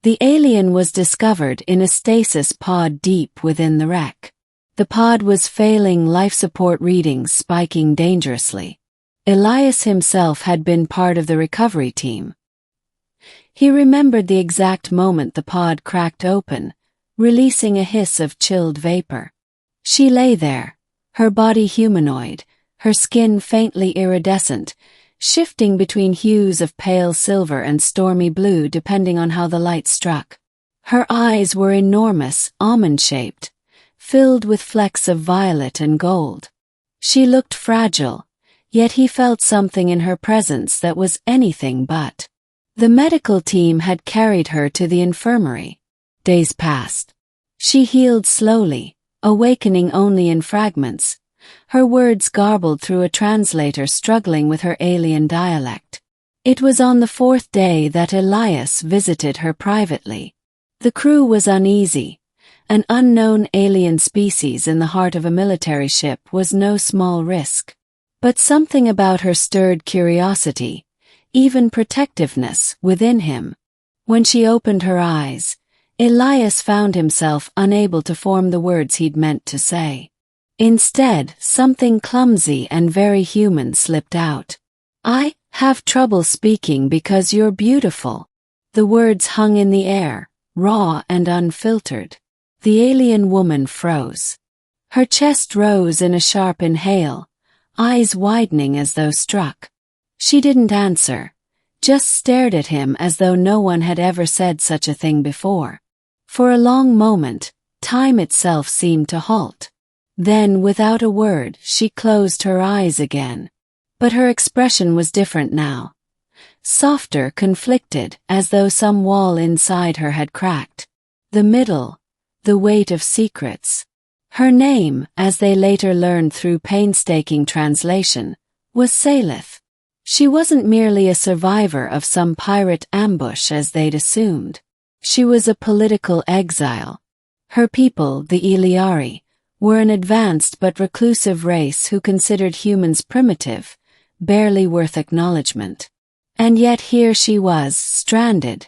The alien was discovered in a stasis pod deep within the wreck. The pod was failing, life support readings spiking dangerously. Elias himself had been part of the recovery team. He remembered the exact moment the pod cracked open, releasing a hiss of chilled vapor. She lay there, her body humanoid, her skin faintly iridescent, shifting between hues of pale silver and stormy blue depending on how the light struck. Her eyes were enormous, almond-shaped, filled with flecks of violet and gold. She looked fragile, yet he felt something in her presence that was anything but. The medical team had carried her to the infirmary. Days passed. She healed slowly, awakening only in fragments, her words garbled through a translator struggling with her alien dialect. It was on the 4th day that Elias visited her privately. The crew was uneasy. An unknown alien species in the heart of a military ship was no small risk. But something about her stirred curiosity, even protectiveness, within him. When she opened her eyes, Elias found himself unable to form the words he'd meant to say. Instead, something clumsy and very human slipped out. "I have trouble speaking because you're beautiful." The words hung in the air, raw and unfiltered. The alien woman froze. Her chest rose in a sharp inhale, eyes widening as though struck. She didn't answer, just stared at him as though no one had ever said such a thing before. For a long moment, time itself seemed to halt. Then, without a word, she closed her eyes again. But her expression was different now. Softer, conflicted, as though some wall inside her had cracked. The middle, the weight of secrets. Her name, as they later learned through painstaking translation, was Salith. She wasn't merely a survivor of some pirate ambush as they'd assumed. She was a political exile. Her people, the Iliari, were an advanced but reclusive race who considered humans primitive, barely worth acknowledgement. And yet here she was, stranded,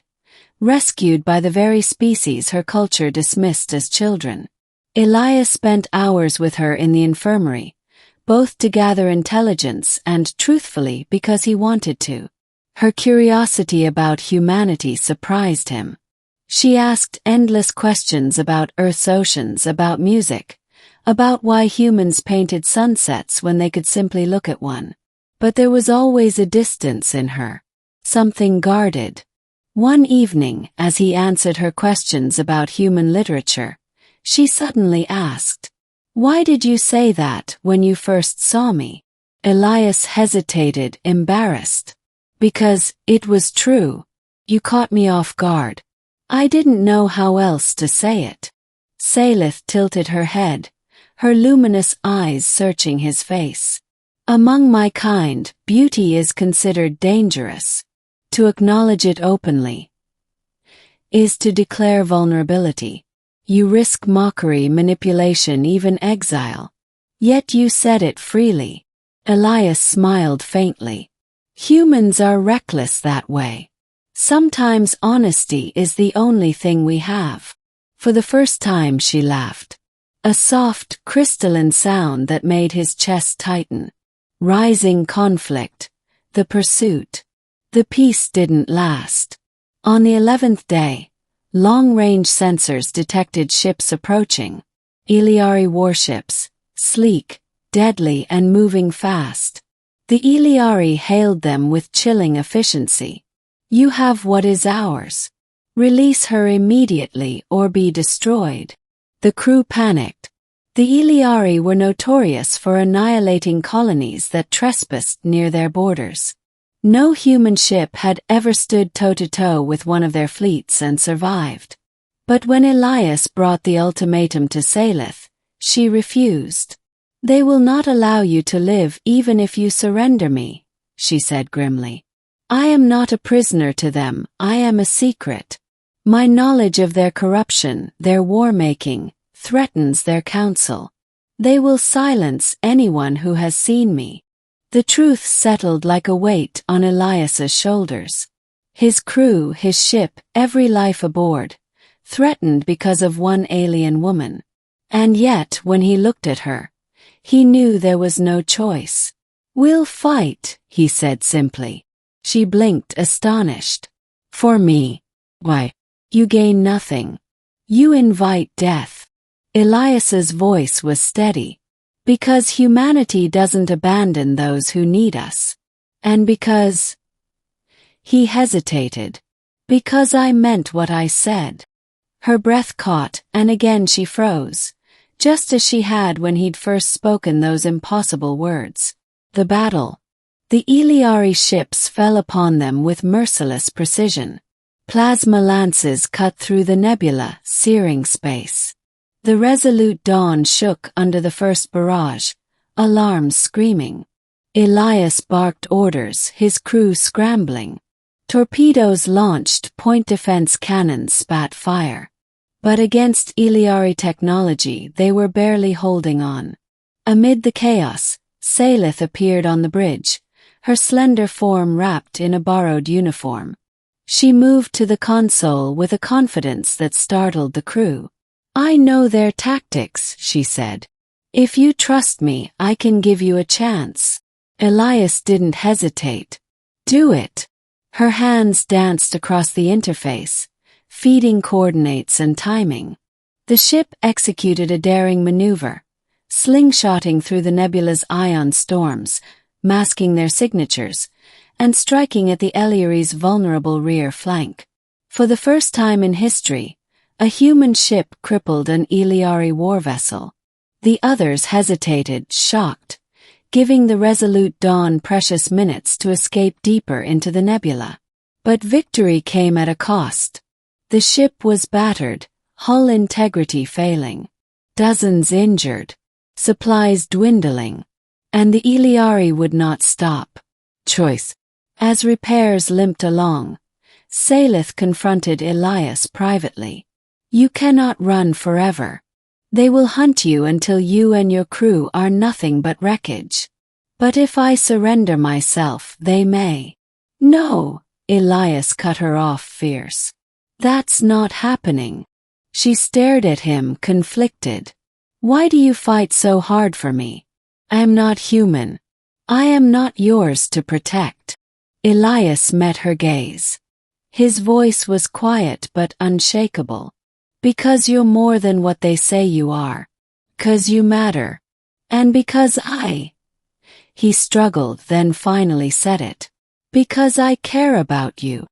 rescued by the very species her culture dismissed as children. Elias spent hours with her in the infirmary, both to gather intelligence and, truthfully, because he wanted to. Her curiosity about humanity surprised him. She asked endless questions about Earth's oceans, about music, about why humans painted sunsets when they could simply look at one. But there was always a distance in her, something guarded. One evening, as he answered her questions about human literature, she suddenly asked, "Why did you say that when you first saw me?" Elias hesitated, embarrassed. "Because it was true. You caught me off guard. I didn't know how else to say it." Salith tilted her head, her luminous eyes searching his face. "Among my kind, beauty is considered dangerous. To acknowledge it openly is to declare vulnerability. You risk mockery, manipulation, even exile. Yet you said it freely." Elias smiled faintly. "Humans are reckless that way. Sometimes honesty is the only thing we have." For the first time she laughed. A soft, crystalline sound that made his chest tighten. Rising conflict. The pursuit. The peace didn't last. On the 11th day, long-range sensors detected ships approaching. Iliari warships, sleek, deadly and moving fast. The Iliari hailed them with chilling efficiency. "You have what is ours. Release her immediately or be destroyed." The crew panicked. The Iliari were notorious for annihilating colonies that trespassed near their borders. No human ship had ever stood toe-to-toe with one of their fleets and survived. But when Elias brought the ultimatum to Salith, she refused. "They will not allow you to live even if you surrender me," she said grimly. "I am not a prisoner to them, I am a secret. My knowledge of their corruption, their war-making, threatens their counsel. They will silence anyone who has seen me." The truth settled like a weight on Elias's shoulders. His crew, his ship, every life aboard, threatened because of one alien woman. And yet, when he looked at her, he knew there was no choice. "We'll fight," he said simply. She blinked, astonished. "For me? Why? You gain nothing. You invite death." Elias's voice was steady. "Because humanity doesn't abandon those who need us. And because—" He hesitated. "Because I meant what I said." Her breath caught, and again she froze, just as she had when he'd first spoken those impossible words. The battle. The Iliari ships fell upon them with merciless precision. Plasma lances cut through the nebula, searing space. The Resolute Dawn shook under the first barrage, alarms screaming. Elias barked orders, his crew scrambling. Torpedoes launched, point defense cannons spat fire. But against Iliari technology they were barely holding on. Amid the chaos, Salith appeared on the bridge, her slender form wrapped in a borrowed uniform. She moved to the console with a confidence that startled the crew. "I know their tactics," she said. "If you trust me, I can give you a chance." Elias didn't hesitate. "Do it." Her hands danced across the interface, feeding coordinates and timing. The ship executed a daring maneuver, slingshotting through the nebula's ion storms, masking their signatures, and striking at the Eliari's vulnerable rear flank. For the first time in history, a human ship crippled an Iliari war vessel. The others hesitated, shocked, giving the Resolute Dawn precious minutes to escape deeper into the nebula. But victory came at a cost. The ship was battered, hull integrity failing, dozens injured, supplies dwindling, and the Iliari would not stop. Choice. As repairs limped along, Salith confronted Elias privately. "You cannot run forever. They will hunt you until you and your crew are nothing but wreckage. But if I surrender myself, they may." "No," Elias cut her off fierce. "That's not happening." She stared at him, conflicted. "Why do you fight so hard for me? I am not human. I am not yours to protect." Elias met her gaze. His voice was quiet but unshakable. "Because you're more than what they say you are. 'Cause you matter. And because He struggled, then finally said it. "Because I care about you."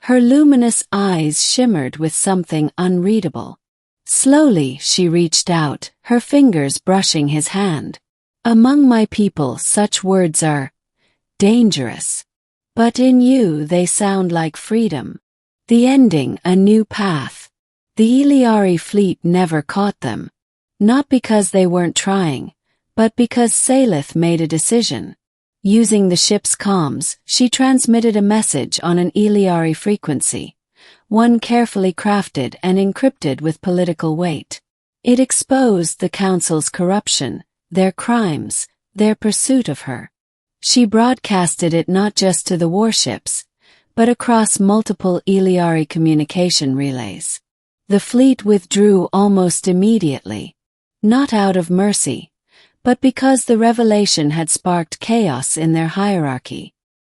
Her luminous eyes shimmered with something unreadable. Slowly she reached out, her fingers brushing his hand. "Among my people such words are dangerous. But in you they sound like freedom. The ending, a new path." The Iliari fleet never caught them. Not because they weren't trying, but because Salith made a decision. Using the ship's comms, she transmitted a message on an Iliari frequency, one carefully crafted and encrypted with political weight. It exposed the Council's corruption, their crimes, their pursuit of her. She broadcasted it not just to the warships, but across multiple Iliari communication relays. The fleet withdrew almost immediately, not out of mercy, but because the revelation had sparked chaos in their hierarchy.